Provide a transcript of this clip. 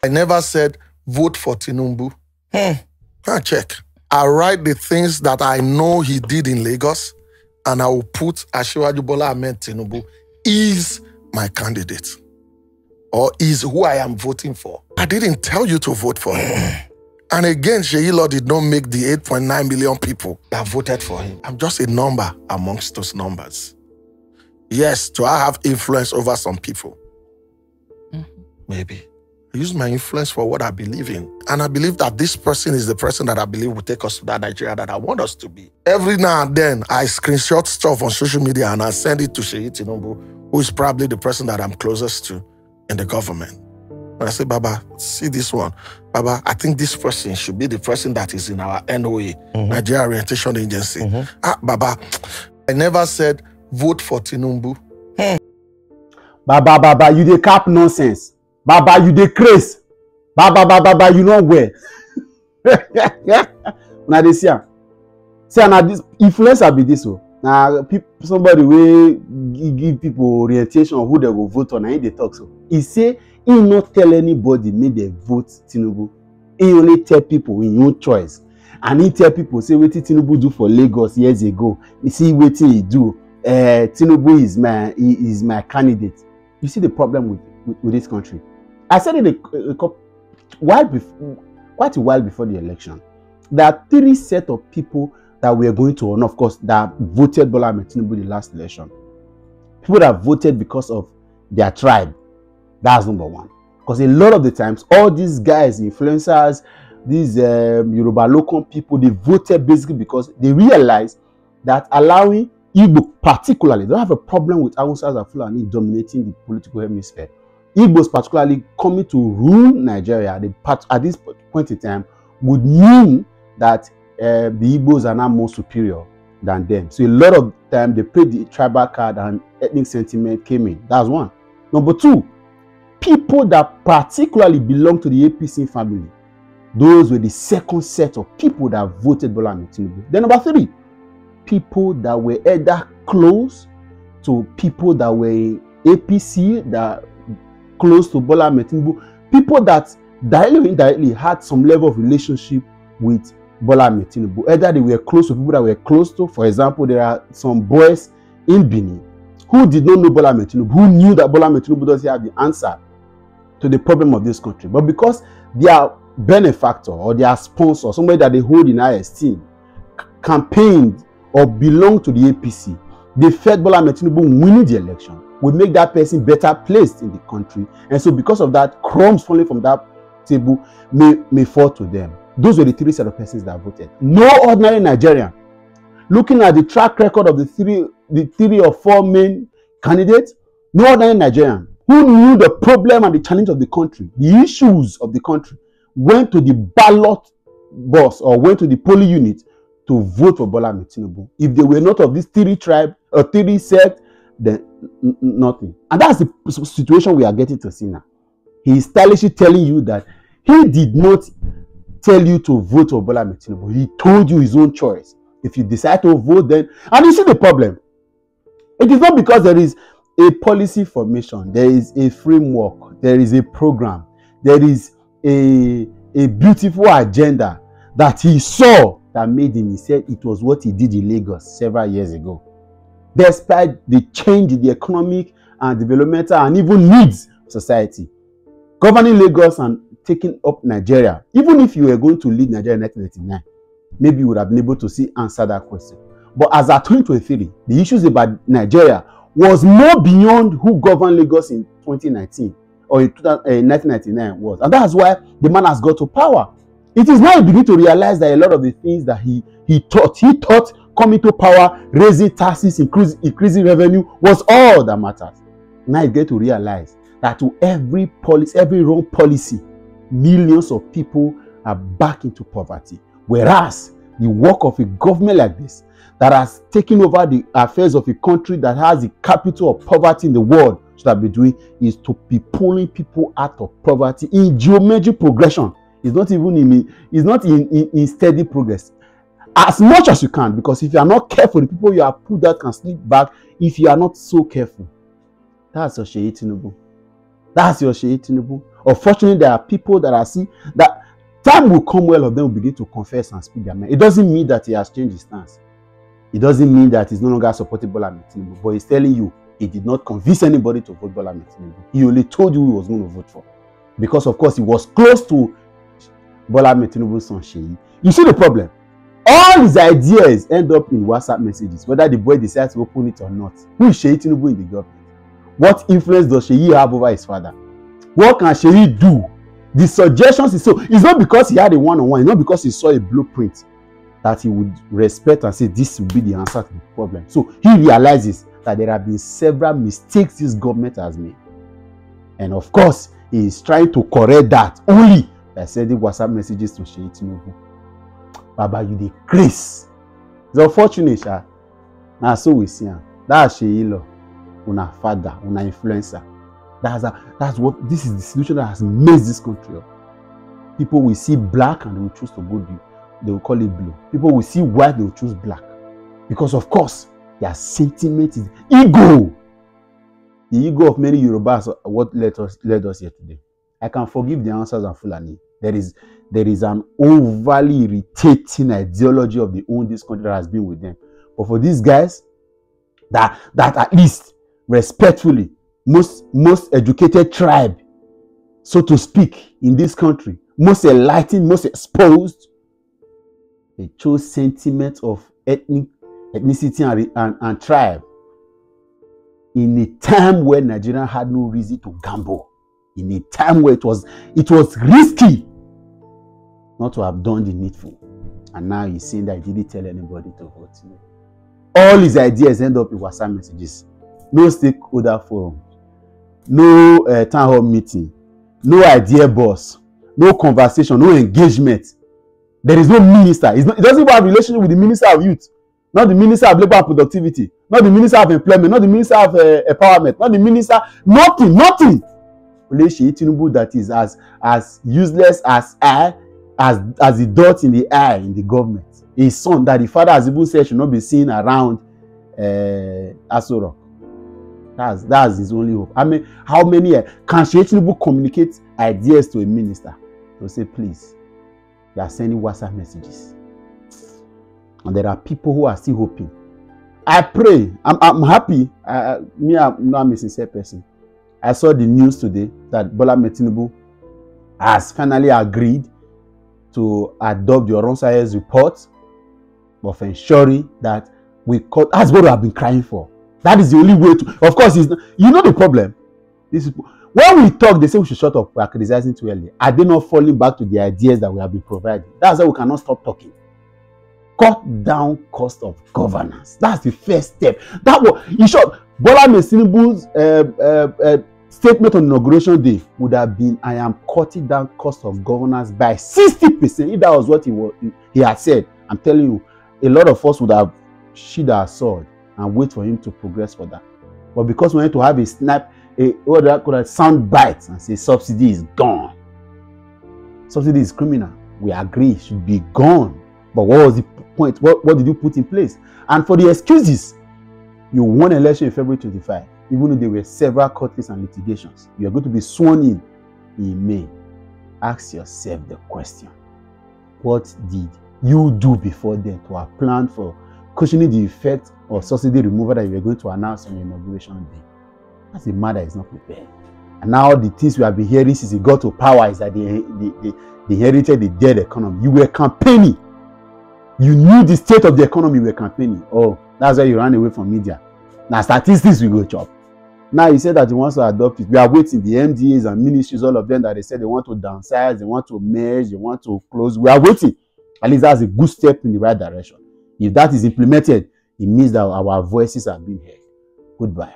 I never said vote for Tinubu. I'll check. I write the things that I know he did in Lagos, and I will put Asiwaju Bola Ahmed Tinubu is my candidate, or is who I am voting for. I didn't tell you to vote for him. And again, Seyi Law did not make the 8.9 million people that voted for him. I'm just a number amongst those numbers. Yes, do I have influence over some people? Maybe. I use my influence for what I believe in. And I believe that this person is the person that I believe will take us to that Nigeria that I want us to be. Every now and then, I screenshot stuff on social media and I send it to Seyi Tinubu, who is probably the person that I'm closest to in the government. And I say, Baba, see this one. Baba, I think this person should be the person that is in our NOA, Nigeria Orientation Agency. Baba, I never said vote for Tinubu. Baba, you dey cap nonsense. Baba, you dey craze. Baba, you know where. Now they see, now this influencer be this one. Now somebody will give people orientation on who they will vote on, and they talk so. He say he not tell anybody make they vote Tinubu. He only tell people in your choice, and he tell people say what Tinubu do for Lagos years ago. You see what he do. Tinubu is my candidate. You see the problem with this country. I said it quite a while before the election. There are 3 sets of people that we are going to, and of course, that voted Bola Ahmed Tinubu the last election. People that voted because of their tribe. That's number 1. Because a lot of the times, all these guys, influencers, these Yoruba local people, they voted basically because they realized that allowing Igbo particularly, they don't have a problem with Hausas and Fulani dominating the political hemisphere. Igbos particularly coming to rule Nigeria at this point in time would mean that the Igbos are now more superior than them. So a lot of time they played the tribal card and ethnic sentiment came in. That's 1. Number 2, people that particularly belong to the APC family. Those were the second set of people that voted Bola Ahmed Tinubu. Then number 3, people that were either close to people that were APC, that close to Bola Ahmed Tinubu, people that directly or indirectly had some level of relationship with Bola Ahmed Tinubu. Either they were close to people that were close to. For example, there are some boys in Benin who did not know Bola Ahmed Tinubu, who knew that Bola Ahmed Tinubu doesn't have the answer to the problem of this country. But because their benefactor or their sponsor, somebody that they hold in high esteem, campaigned or belonged to the APC, they felt Bola Ahmed Tinubu winning the election would make that person better placed in the country. And so because of that, crumbs falling from that table may fall to them. Those were the 3 set of persons that voted. No ordinary Nigerian, looking at the track record of the 3 or 4 main candidates, no ordinary Nigerian who knew the problem and the challenge of the country, the issues of the country, went to the ballot box or went to the polling unit to vote for Bola Ahmed Tinubu. If they were not of these 3 tribes or 3 sects, then nothing. And that's the situation we are getting to see now. He is stylishly telling you that he did not tell you to vote for Bola Ahmed Tinubu. He told you his own choice. If you decide to vote, then, and you see the problem. It is not because there is a policy formation, there is a framework, there is a program, there is a beautiful agenda that he saw that made him. He said it was what he did in Lagos several years ago. Despite the change in the economic and developmental and even needs of society, governing Lagos and taking up Nigeria, even if you were going to lead Nigeria in 1999, maybe you would have been able to answer that question. But as at 2023, the issues about Nigeria was more beyond who governed Lagos in 2019 or in 1999 was. And that's why the man has got to power. It is now he beginning to realize that a lot of the things that he thought coming to power, raising taxes, increasing revenue was all that matters. Now you get to realize that to every policy, every wrong policy, millions of people are back into poverty. Whereas the work of a government like this, that has taken over the affairs of a country that has the capital of poverty in the world, should be doing is to be pulling people out of poverty in geometric progression. It's not even in steady progress. As much as you can, because if you are not careful, the people you have put that can slip back if you are not so careful. That's Seyi Tinubu. That's your Seyi Tinubu. Unfortunately, there are people that are see that time will come where all of them will begin to confess and speak their mind. It doesn't mean that he has changed his stance. It doesn't mean that he's no longer supporting Bola Ahmed Tinubu, but he's telling you he did not convince anybody to vote Bola Ahmed Tinubu. He only told you who he was going to vote for. Because, of course, he was close to Bola Ahmed Tinubu's son, Seyi. You see the problem? All his ideas end up in WhatsApp messages, whether the boy decides to open it or not. Who is Seyi Tinubu in the government? What influence does Seyi have over his father? What can Seyi do? The suggestions is so. It's not because he had a one-on-one. It's not because he saw a blueprint that he would respect and say this will be the answer to the problem. So he realizes that there have been several mistakes this government has made. And of course, he is trying to correct that only by sending WhatsApp messages to Seyi Tinubu. Baba, you the grace. It's unfortunate, sha. Now so we see him. That's Seyi Law. Una father, una influencer. That's what this is the solution that has made this country up. People will see black and they will choose to go blue. They will call it blue. People will see white, they will choose black. Because of course, their sentiment is ego. The ego of many Yorubas are what led us here today. I can forgive the answers and Fulani. There is an overly irritating ideology of the own this country that has been with them. But for these guys, that at least respectfully, most educated tribe, so to speak, in this country, most enlightened, most exposed, they chose sentiment of ethnicity and tribe in a time where Nigeria had no reason to gamble, in a time where it was risky not to have done the needful. And now he's saying that he didn't tell anybody to vote. All his ideas end up in WhatsApp messages. No stakeholder forum, no town hall meeting, no idea boss, no conversation, no engagement. There is no minister. It doesn't even have a relationship with the minister of youth, not the minister of labor and productivity, not the minister of employment, not the minister of empowerment, not the minister, nothing. Only Seyi Tinubu that is as useless as the dot in the eye in the government. His son that the father has even said should not be seen around Aso Rock. That's his only hope. I mean, how many can Seyi Tinubu communicate ideas to a minister? They'll say, please, you are sending WhatsApp messages. And there are people who are still hoping. I pray. I'm happy. I'm not a sincere person. I saw the news today that Bola Ahmed Tinubu has finally agreed to adopt the Oronsaye's report of ensuring that we cut. That's what we have been crying for. That is the only way to. Of course, you know the problem. When we talk, they say we should shut up. We are criticizing too early. Are they not falling back to the ideas that we have been providing? That's why we cannot stop talking. Cut down cost of governance. That's the first step. That was, in short, Bola Ahmed Tinubu's statement on inauguration day would have been, I am cutting down cost of governance by 60%. If that was what he had said, I'm telling you, a lot of us would have sheathed our sword and wait for him to progress further. But because we want to have a sound bite and say subsidy is gone. Subsidy is criminal. We agree it should be gone. But what was the point? What did you put in place? And for the excuses, you won election in February 25, even though there were several court cases and litigations. You are going to be sworn in May. Ask yourself the question: what did you do before then to have planned for cushioning the effect of subsidy removal that you were going to announce on your inauguration day? That's a matter is not prepared. And now the things we have been hearing since he got to power is that they inherited the dead economy. You were campaigning. You knew the state of the economy, you were campaigning. Oh, that's why you ran away from media. Now statistics will go chop. Now he said that he wants to adopt it. We are waiting. The MDAs and ministries, all of them that they said they want to downsize, they want to merge, they want to close. We are waiting. At least that's a good step in the right direction. If that is implemented, it means that our voices are being heard. Goodbye.